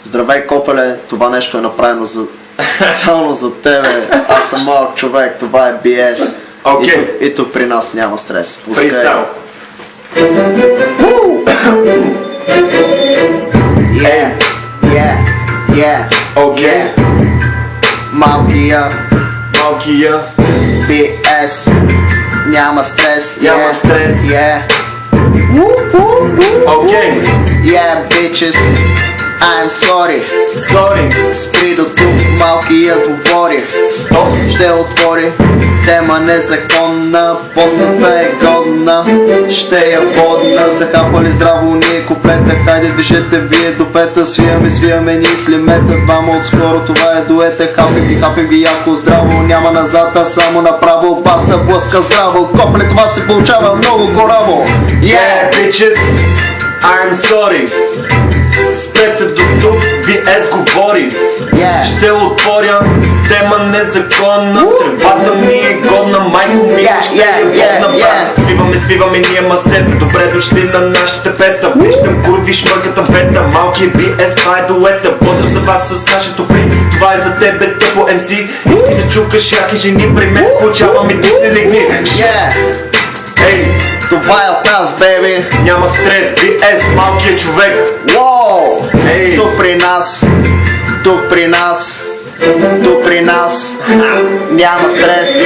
Здравей, копеле, това нещо е направено специално за тебе. Аз съм малък човек, това е BS. И тук при нас няма стрес. Фристайл. Малкия BS. Няма стрес. Yeah, bitches, I'm sorry. Спри до тук, малкия говори. Ще отвори тема незаконна, постата е годна, ще я водна. Захапали здраво ние куплета, хайде движете вие до пета. Свиваме ние слимета, двама отскоро, това е дуета. Хапим ги яко здраво, няма назад, а само направо. Баса блъска здраво, копле това се получава много кораво. Yeah, bitches, I'm sorry. Спрете до тук, BS говори. Ще отворя тема незаконна. Тревата ми е годна, майко ми ще е годна, брат. Свиваме ние масета, добре дошли на нашите пета. Виждам курви, шмърката пета, малкият BS, това е дуета. Подръв за вас с нашето фри, това е за тебе тъпо MC. Искай да чукаш яки жени при мен, получавам и ти се легни. Ей, това е от нас, бейби. Няма стрес, BS, малкият човек. Тук при нас няма стрес.